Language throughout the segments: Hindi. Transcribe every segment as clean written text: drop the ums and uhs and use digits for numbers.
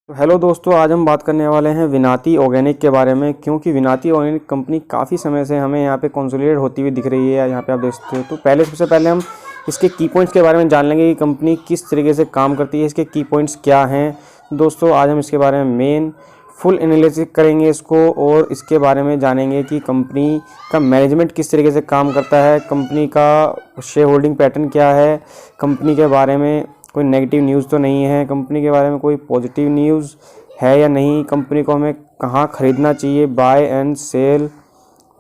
तो हेलो दोस्तों, आज हम बात करने वाले हैं विनाती ऑर्गेनिक के बारे में। क्योंकि विनाती ऑर्गेनिक कंपनी काफ़ी समय से हमें यहाँ पे कंसोलिडेट होती हुई दिख रही है। यहाँ पे आप देख सकते हो। तो सबसे पहले हम इसके की पॉइंट्स के बारे में जान लेंगे कि कंपनी किस तरीके से काम करती है, इसके की पॉइंट्स क्या हैं। दोस्तों, आज हम इसके बारे में मेन फुल एनालिसिस करेंगे इसको, और इसके बारे में जानेंगे कि कंपनी का मैनेजमेंट किस तरीके से काम करता है, कंपनी का शेयर होल्डिंग पैटर्न क्या है, कंपनी के बारे में कोई नेगेटिव न्यूज़ तो नहीं है, कंपनी के बारे में कोई पॉजिटिव न्यूज़ है या नहीं, कंपनी को हमें कहाँ ख़रीदना चाहिए, बाय एंड सेल।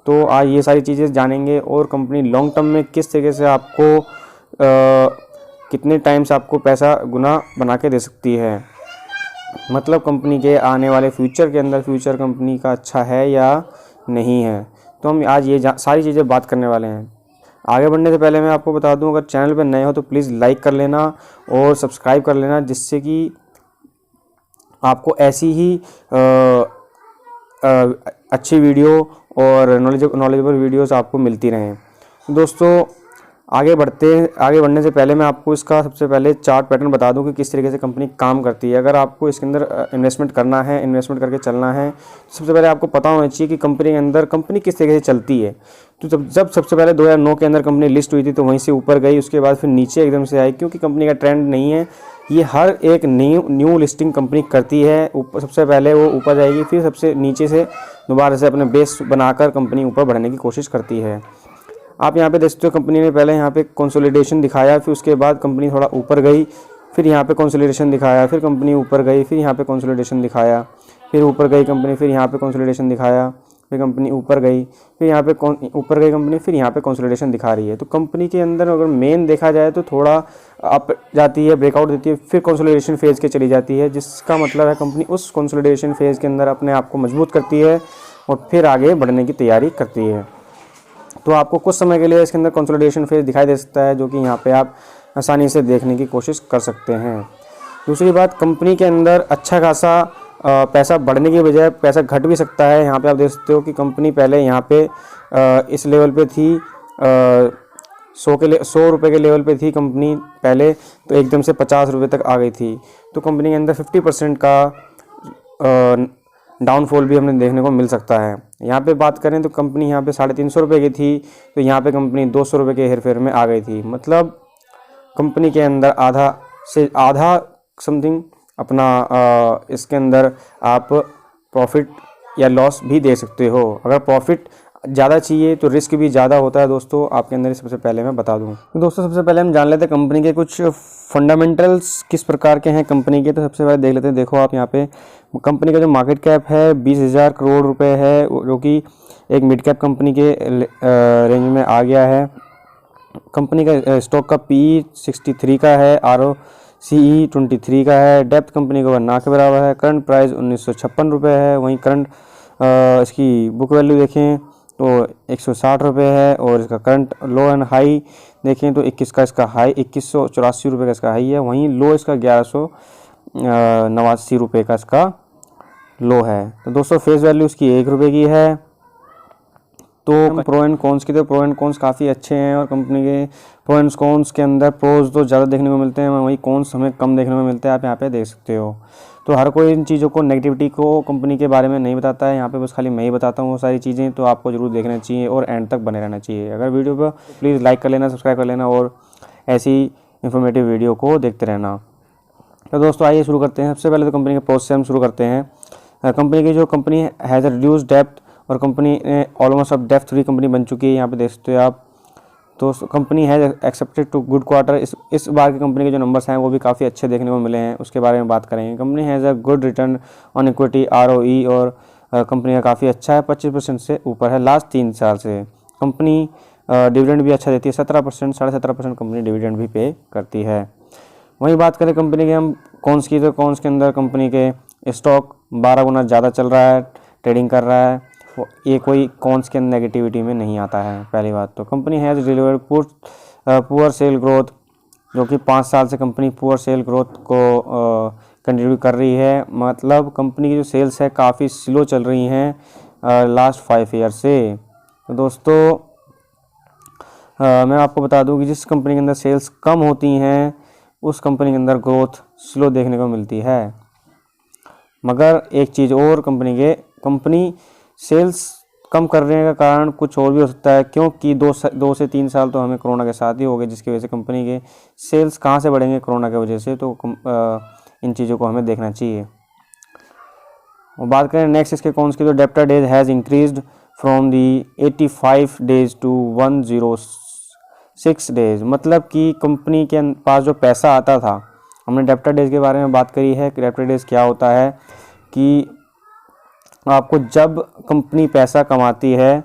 तो आज ये सारी चीज़ें जानेंगे। और कंपनी लॉन्ग टर्म में किस तरीके से आपको कितने टाइम से आपको पैसा गुना बना के दे सकती है, मतलब कंपनी के आने वाले फ्यूचर के अंदर फ्यूचर कंपनी का अच्छा है या नहीं है। तो हम आज ये सारी चीज़ें बात करने वाले हैं। आगे बढ़ने से पहले मैं आपको बता दूं, अगर चैनल पर नए हो तो प्लीज़ लाइक कर लेना और सब्सक्राइब कर लेना, जिससे कि आपको ऐसी ही अच्छी वीडियो और नॉलेजेबल वीडियोस आपको मिलती रहें। दोस्तों, आगे बढ़ने से पहले मैं आपको इसका सबसे पहले चार्ट पैटर्न बता दूं कि किस तरीके से कंपनी काम करती है। अगर आपको इसके अंदर इन्वेस्टमेंट करना है, इन्वेस्टमेंट करके चलना है, सबसे पहले आपको पता होना चाहिए कि कंपनी के अंदर कंपनी किस तरीके से चलती है। तो जब सबसे पहले 2009 के अंदर कंपनी लिस्ट हुई थी तो वहीं से ऊपर गई, उसके बाद फिर नीचे एकदम से आई, क्योंकि कंपनी का ट्रेंड नहीं है। ये हर एक न्यू लिस्टिंग कंपनी करती है। सबसे पहले वो ऊपर जाएगी, फिर सबसे नीचे से दोबारा से अपने बेस बनाकर कंपनी ऊपर बढ़ने की कोशिश करती है। आप यहाँ पे देख सकते हो, कंपनी ने पहले यहाँ पे कंसोलिडेशन दिखाया, फिर उसके बाद कंपनी थोड़ा ऊपर गई, फिर यहाँ पे कंसोलिडेशन दिखाया, फिर कंपनी ऊपर गई, फिर यहाँ पे कंसोलिडेशन दिखाया, फिर ऊपर गई कंपनी, फिर यहाँ पे कंसोलिडेशन दिखाया, फिर कंपनी ऊपर गई, फिर यहाँ पे ऊपर गई कंपनी, फिर यहाँ पे कंसोलिडेशन दिखा रही है। तो कंपनी के अंदर अगर मेन देखा जाए तो थोड़ा अप जाती है, ब्रेकआउट देती है, फिर कंसोलिडेशन फेज़ के चली जाती है, जिसका मतलब है कंपनी उस कंसोलिडेशन फेज़ के अंदर अपने आप को मजबूत करती है और फिर आगे बढ़ने की तैयारी करती है। तो आपको कुछ समय के लिए इसके अंदर कंसोलिडेशन फेज़ दिखाई दे सकता है, जो कि यहाँ पे आप आसानी से देखने की कोशिश कर सकते हैं। दूसरी बात, कंपनी के अंदर अच्छा खासा पैसा बढ़ने की बजाय पैसा घट भी सकता है। यहाँ पे आप देख सकते हो कि कंपनी पहले यहाँ पे इस लेवल पे थी, 100 रुपये के लेवल पे थी कंपनी पहले, तो एकदम से 50 रुपये तक आ गई थी। तो कंपनी के अंदर 50% का डाउनफॉल भी हमें देखने को मिल सकता है। यहाँ पे बात करें तो कंपनी यहाँ पे 350 रुपये की थी, तो यहाँ पे कंपनी 200 रुपये के हेरफेर में आ गई थी। मतलब कंपनी के अंदर आधा से आधा समथिंग अपना इसके अंदर आप प्रॉफिट या लॉस भी दे सकते हो। अगर प्रॉफिट ज़्यादा चाहिए तो रिस्क भी ज़्यादा होता है दोस्तों, आपके अंदर सबसे पहले मैं बता दूं। तो दोस्तों, सबसे पहले हम जान लेते हैं कंपनी के कुछ फंडामेंटल्स किस प्रकार के हैं कंपनी के। तो सबसे पहले देख लेते हैं। देखो आप यहाँ पे कंपनी का जो मार्केट कैप है 20,000 करोड़ रुपए है, जो कि एक मिड कैप कंपनी के रेंज में आ गया है। कंपनी का स्टॉक का PE 63 का है, ROCE 23 का है, डेप्थ कंपनी का 1 के बराबर है, करंट प्राइस 1956 रुपये है। वहीं करंट इसकी बुक वैल्यू देखें तो 160 रुपये है, और इसका करंट लो एंड हाई देखें तो 21 का इसका हाई 2184 रुपये का इसका हाई है, वहीं लो इसका 1189 रुपये का इसका लो है। तो दोस्तों, फेस वैल्यू इसकी 1 रुपये की है। तो प्रो एंड कॉन्स की, तो प्रो एंड कॉन्स काफ़ी अच्छे हैं, और कंपनी के प्रो एंड कॉन्स के अंदर प्रोज तो ज़्यादा देखने को मिलते हैं, वहीं कॉन्स हमें कम देखने को मिलते हैं। आप यहाँ पे देख सकते हो। तो हर कोई इन चीज़ों को, नेगेटिविटी को कंपनी के बारे में नहीं बताता है, यहाँ पे बस खाली मैं ही बताता हूँ वो सारी चीज़ें। तो आपको ज़रूर देखना चाहिए और एंड तक बने रहना चाहिए। अगर वीडियो पर प्लीज़ लाइक कर लेना, सब्सक्राइब कर लेना, और ऐसी इंफॉर्मेटिव वीडियो को देखते रहना। तो दोस्तों, आइए शुरू करते हैं। सबसे पहले तो कंपनी के प्रोसेस हम शुरू करते हैं। कंपनी की जो कंपनी हैज़ रिड्यूस डेप्थ, और कंपनी ऑलमोस्ट अब डेप्थ फ्री कंपनी बन चुकी है, यहाँ पे देख सकते हो आप। तो कंपनी है एक्सेप्टेड टू गुड क्वार्टर। इस बार की कंपनी के जो नंबर्स हैं वो भी काफ़ी अच्छे देखने को मिले हैं, उसके बारे में बात करेंगे। Company has a good return on equity ROE, और कंपनी का काफ़ी अच्छा है, 25% से ऊपर है लास्ट 3 साल से। कंपनी डिविडेंड भी अच्छा देती है, 17%, 17.5% कंपनी डिविडेंड भी पे करती है। वहीं बात करें कंपनी के हम कॉन्स की, तो कॉन्स के अंदर कंपनी के स्टॉक 12 गुना ज़्यादा चल रहा है, ट्रेडिंग कर रहा है। ये कोई कॉन्स के नेगेटिविटी में नहीं आता है। पहली बात तो company has delivered poor sale growth, जो कि 5 साल से कंपनी पुअर सेल ग्रोथ को कंट्रीब्यूट कर रही है। मतलब कंपनी की जो सेल्स है काफ़ी स्लो चल रही हैं लास्ट 5 ईयर से। तो दोस्तों, मैं आपको बता दूं कि जिस कंपनी के अंदर सेल्स कम होती हैं उस कंपनी के अंदर ग्रोथ स्लो देखने को मिलती है। मगर एक चीज़ और, कंपनी सेल्स कम करने का कारण कुछ और भी हो सकता है, क्योंकि 2 से 3 साल तो हमें कोरोना के साथ ही हो गए, जिसकी वजह से कंपनी के सेल्स कहाँ से बढ़ेंगे कोरोना की वजह से। तो इन चीज़ों को हमें देखना चाहिए। और बात करें नेक्स्ट इसके कौन की, तो debtor days has increased from the 85 days to 106 days. मतलब कि कंपनी के पास जो पैसा आता था, हमने डेप्टर डेज के बारे में बात करी है कि डेप्टर डेज क्या होता है, कि आपको जब कंपनी पैसा कमाती है,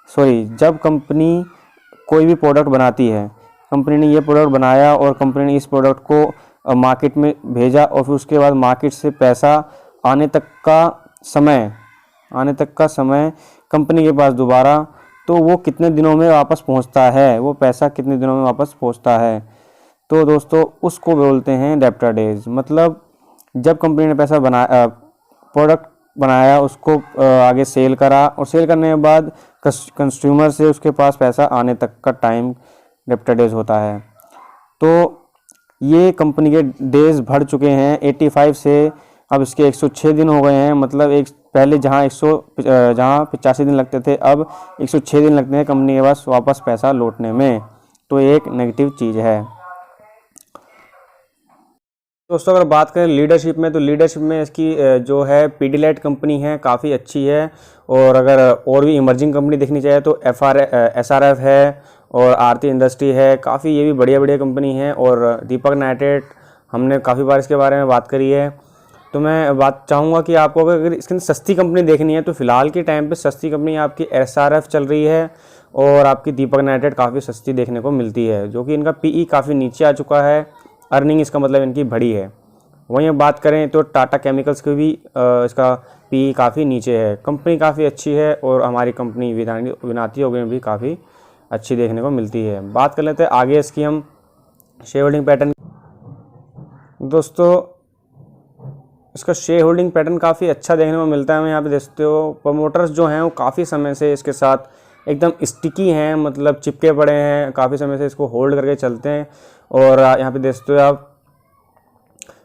जब कंपनी कोई भी प्रोडक्ट बनाती है, कंपनी ने ये प्रोडक्ट बनाया और कंपनी ने इस प्रोडक्ट को मार्केट में भेजा और फिर उसके बाद मार्केट से पैसा आने तक का समय कंपनी के पास दोबारा, तो वो कितने दिनों में वापस पहुंचता है, वो पैसा कितने दिनों में वापस पहुंचता है। तो दोस्तों उसको बोलते हैं डेप्टर डेज। मतलब जब कंपनी ने पैसा प्रोडक्ट बनाया, उसको आगे सेल करा और सेल करने के बाद कंज्यूमर से उसके पास पैसा आने तक का टाइम डेप्टर डेज होता है। तो ये कंपनी के डेज बढ़ चुके हैं 85 से, अब इसके 106 दिन हो गए हैं। मतलब पहले जहां 85 दिन लगते थे, अब 106 दिन लगते हैं कंपनी के पास वापस पैसा लौटने में। तो एक नेगेटिव चीज़ है। दोस्तों अगर बात करें लीडरशिप में, तो लीडरशिप में इसकी जो है पीडीलाइट कंपनी है, काफ़ी अच्छी है। और अगर और भी इमर्जिंग कंपनी देखनी चाहिए तो SRF है और आरती इंडस्ट्री है, काफ़ी ये भी बढ़िया कंपनी है। और दीपक नाइट्रेट, हमने काफ़ी बार इसके बारे में बात करी है। तो मैं बात चाहूँगा कि आपको अगर इसके अंदर सस्ती कंपनी देखनी है तो फिलहाल के टाइम पे सस्ती कंपनी आपकी SRF चल रही है और आपकी दीपक नाइट्रेट काफ़ी सस्ती देखने को मिलती है, जो कि इनका PE काफ़ी नीचे आ चुका है, अर्निंग इसका मतलब इनकी बढ़ी है। वहीं बात करें तो टाटा केमिकल्स की भी इसका PE काफ़ी नीचे है। कंपनी काफ़ी अच्छी है और हमारी कंपनी विनाती होगी भी काफ़ी अच्छी देखने को मिलती है। बात कर लेते हैं आगे इसकी हम शेयर होल्डिंग पैटर्न। दोस्तों इसका शेयर होल्डिंग पैटर्न काफ़ी अच्छा देखने को मिलता है। हमें यहाँ पे देख सकते हो प्रमोटर्स जो हैं वो काफ़ी समय से इसके साथ एकदम स्टिकी हैं, मतलब चिपके पड़े हैं, काफ़ी समय से इसको होल्ड करके चलते हैं। और यहाँ पे देख सकते हो आप,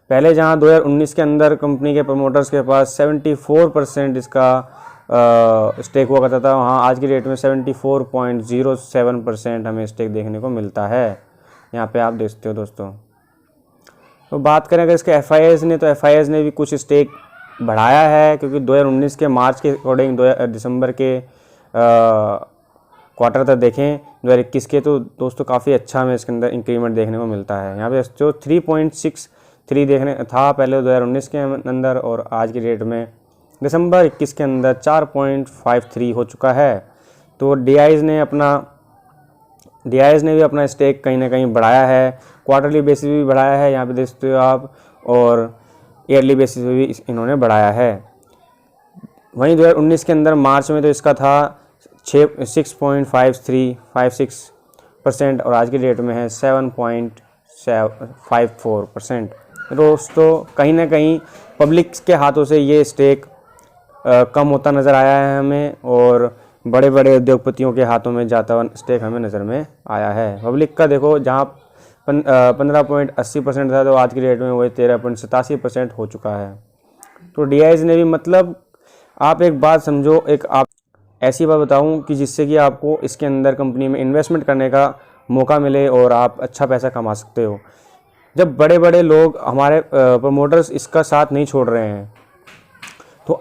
पहले जहाँ 2019 के अंदर कंपनी के प्रमोटर्स के पास 74% इसका स्टेक हुआ करता था, वहाँ आज की डेट में 74.07% हमें स्टेक देखने को मिलता है। यहाँ पे आप देख सकते हो दोस्तों। तो बात करें अगर इसके FIIs ने, तो FIIs ने भी कुछ स्टेक बढ़ाया है, क्योंकि 2019 के मार्च के अकॉर्डिंग दिसंबर के क्वार्टर तक देखें 2021 के, तो दोस्तों काफ़ी अच्छा हमें इसके अंदर इंक्रीमेंट देखने को मिलता है। यहाँ पे जो 3.63 देखने था पहले 2019 के अंदर, और आज की डेट में दिसंबर 21 के अंदर 4.53 हो चुका है। तो DIs ने भी अपना स्टेक कहीं ना कहीं बढ़ाया है, क्वार्टरली बेसिस भी बढ़ाया है, यहाँ पे देख सकते हो आप, और ईयरली बेसिस पे भी इन्होंने बढ़ाया है। वहीं 2019 के अंदर मार्च में तो इसका था 6.56% और आज की डेट में है 7.54%। दोस्तों कहीं ना कहीं पब्लिक के हाथों से ये स्टेक कम होता नज़र आया है हमें, और बड़े बड़े उद्योगपतियों के हाथों में जाता हुआ स्टेक हमें नज़र में आया है। पब्लिक का देखो जहाँ 15.80% था, तो आज की डेट में वही 13.87% हो चुका है। तो DIs ने भी, मतलब आप एक बात समझो, आप ऐसी बात बताऊं कि जिससे कि आपको इसके अंदर कंपनी में इन्वेस्टमेंट करने का मौका मिले और आप अच्छा पैसा कमा सकते हो। जब बड़े बड़े लोग, हमारे प्रमोटर्स इसका साथ नहीं छोड़ रहे हैं, तो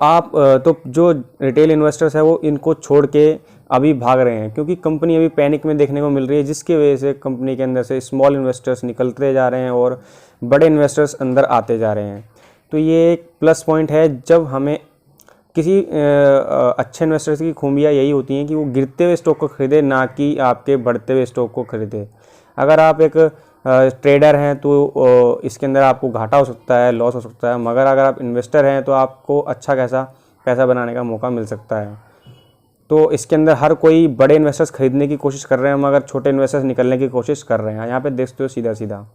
जो रिटेल इन्वेस्टर्स है वो इनको छोड़ के अभी भाग रहे हैं, क्योंकि कंपनी अभी पैनिक में देखने को मिल रही है, जिसकी वजह से कंपनी के अंदर से स्मॉल इन्वेस्टर्स निकलते जा रहे हैं और बड़े इन्वेस्टर्स अंदर आते जा रहे हैं। तो ये एक प्लस पॉइंट है। जब हमें किसी अच्छे इन्वेस्टर्स की खूबियाँ यही होती हैं कि वो गिरते हुए स्टॉक को खरीदे, ना कि आपके बढ़ते हुए स्टॉक को खरीदे। अगर आप एक ट्रेडर हैं तो इसके अंदर आपको घाटा हो सकता है, लॉस हो सकता है, मगर अगर आप इन्वेस्टर हैं तो आपको अच्छा खासा पैसा बनाने का मौका मिल सकता है। तो इसके अंदर हर कोई बड़े इन्वेस्टर्स खरीदने की कोशिश कर रहे हैं, मगर छोटे इन्वेस्टर्स निकलने की कोशिश कर रहे हैं। यहाँ पे देखते हो सीधा।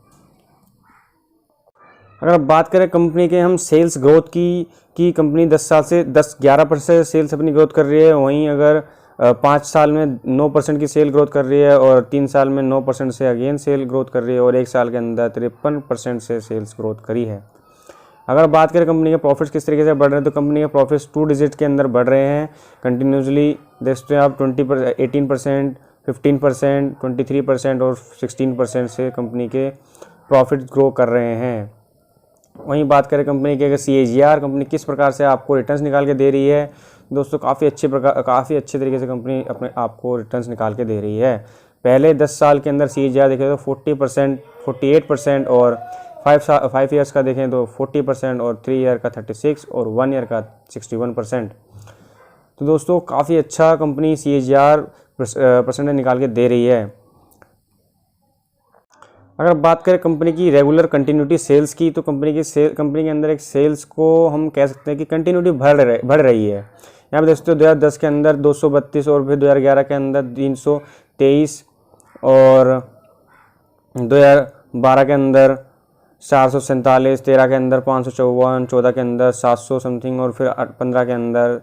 अगर बात करें कंपनी के हम सेल्स ग्रोथ की कंपनी 10 साल से 11% सेल्स अपनी ग्रोथ कर रही है। वहीं अगर 5 साल में 9% की सेल ग्रोथ कर रही है, और 3 साल में 9% से अगेन सेल ग्रोथ कर रही है, और 1 साल के अंदर 53% से सेल्स ग्रोथ करी है। अगर बात करें कंपनी के प्रॉफिट्स किस तरीके से बढ़ रहे हैं, तो कंपनी के प्रॉफिट्स 2 डिजिट के अंदर बढ़ रहे हैं कंटिन्यूसली। देख सकते हैं आप 18%, 15%, 23% और 16% से कंपनी के प्रॉफिट ग्रो कर रहे हैं। वहीं बात करें कंपनी के अगर CAGR, कंपनी किस प्रकार से आपको रिटर्न्स निकाल के दे रही है दोस्तों, काफ़ी अच्छे तरीके से कंपनी अपने आपको रिटर्न्स निकाल के दे रही है। पहले 10 साल के अंदर CAGR देखें तो 40%, 48% और 5 ईयर्स का देखें तो 40% और 3 ईयर का 36 और 1 ईयर का 61%। तो दोस्तों काफ़ी अच्छा कंपनी CAGR परसेंटेज निकाल के दे रही है। अगर बात करें कंपनी की रेगुलर कंटिन्यूटी सेल्स की, तो कंपनी के अंदर एक सेल्स को हम कह सकते हैं कि कंटिन्यूटी बढ़ रही है। यहाँ पे देखते हो 2010 के अंदर 232 और फिर 2011 के अंदर 323 और 2012 के अंदर 447, 13 के अंदर 554, 14 के अंदर 700 समथिंग और फिर 15 के अंदर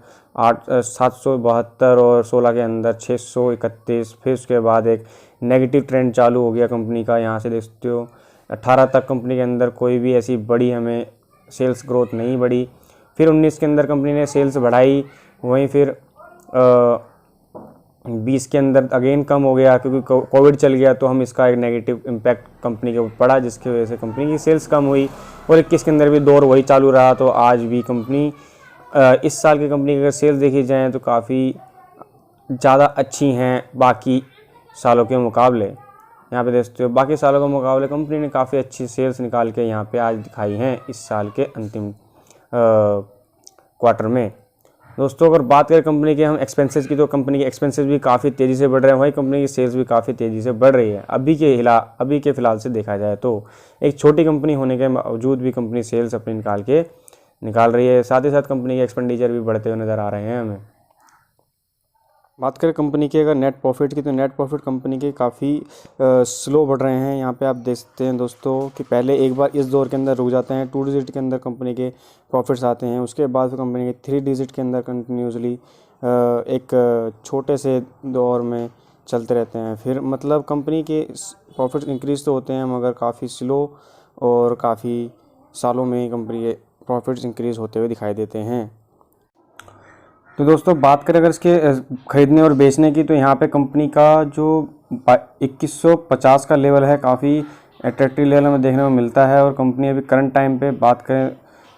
772 और 16 के अंदर 631। फिर उसके बाद एक नेगेटिव ट्रेंड चालू हो गया कंपनी का। यहाँ से देखते हो 18 तक कंपनी के अंदर कोई भी ऐसी बड़ी हमें सेल्स ग्रोथ नहीं बढ़ी। फिर 19 के अंदर कंपनी ने सेल्स बढ़ाई, वहीं फिर 20 के अंदर अगेन कम हो गया क्योंकि कोविड चल गया, तो हम इसका एक नेगेटिव इम्पैक्ट कंपनी के ऊपर पड़ा, जिसकी वजह से कंपनी की सेल्स कम हुई। और 21 के अंदर भी दौर वही चालू रहा। तो आज भी कंपनी इस साल की कंपनी की अगर सेल्स देखी जाए तो काफ़ी ज़्यादा अच्छी हैं बाकी सालों के मुकाबले। यहाँ पे देखते हो बाकी सालों के मुकाबले कंपनी ने काफ़ी अच्छी सेल्स निकाल के यहाँ पे आज दिखाई हैं इस साल के अंतिम क्वार्टर में। दोस्तों अगर बात करें कंपनी के हम एक्सपेंसेस की, तो कंपनी के एक्सपेंसेस भी काफ़ी तेज़ी से बढ़ रहे हैं, वहीं कंपनी की सेल्स भी काफ़ी तेज़ी से बढ़ रही है। अभी के फ़िलहाल से देखा जाए तो एक छोटी कंपनी होने के बावजूद भी कंपनी सेल्स अपनी निकाल रही है। साथ ही साथ कंपनी के एक्सपेंडिचर भी बढ़ते हुए नज़र आ रहे हैं हमें। बात करें कंपनी के अगर नेट प्रॉफिट की, तो नेट प्रॉफिट कंपनी के काफ़ी स्लो बढ़ रहे हैं। यहाँ पे आप देख सकते हैं दोस्तों कि पहले एक बार इस दौर के अंदर रुक जाते हैं, 2 डिजिट के अंदर कंपनी के प्रॉफिट्स आते हैं, उसके बाद फिर कंपनी के 3 डिजिट के अंदर कंटिन्यूसली एक छोटे से दौर में चलते रहते हैं। फिर मतलब कंपनी के प्रॉफिट्स इंक्रीज़ तो होते हैं मगर काफ़ी स्लो, और काफ़ी सालों में ही कंपनी के प्रॉफिट्स इंक्रीज़ होते हुए दिखाई देते हैं। तो दोस्तों बात करें अगर इसके ख़रीदने और बेचने की, तो यहाँ पे कंपनी का जो 2150 का लेवल है काफ़ी अट्रैक्टिव लेवल में देखने को मिलता है। और कंपनी अभी करंट टाइम पे बात करें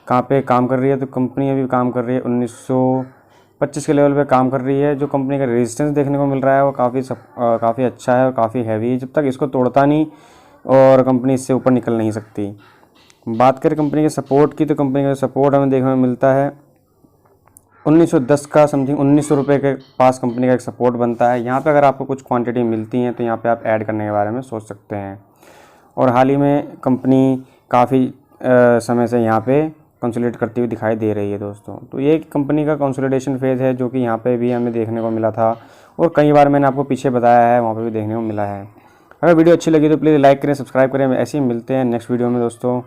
कहाँ पे काम कर रही है, तो कंपनी अभी काम कर रही है 1925 के लेवल पे काम कर रही है। जो कंपनी का रेजिस्टेंस देखने को मिल रहा है वो काफ़ी अच्छा है और काफ़ी हैवी है। जब तक इसको तोड़ता नहीं और कंपनी इससे ऊपर निकल नहीं सकती। बात करें कंपनी के सपोर्ट की, तो कंपनी का सपोर्ट हमें देखने को मिलता है 1910 का समथिंग, 1900 रुपये के पास कंपनी का एक सपोर्ट बनता है। यहाँ पे अगर आपको कुछ क्वांटिटी मिलती हैं तो यहाँ पे आप ऐड करने के बारे में सोच सकते हैं। और हाल ही में कंपनी काफ़ी समय से यहाँ पे कंसोलिडेट करती हुई दिखाई दे रही है दोस्तों। तो ये कंपनी का कंसोलिडेशन फेज़ है जो कि यहाँ पे भी हमें देखने को मिला था, और कई बार मैंने आपको पीछे बताया है, वहाँ पर भी देखने को मिला है। अगर वीडियो अच्छी लगी तो प्लीज़ लाइक करें, सब्सक्राइब करें। ऐसे ही मिलते हैं नेक्स्ट वीडियो में दोस्तों।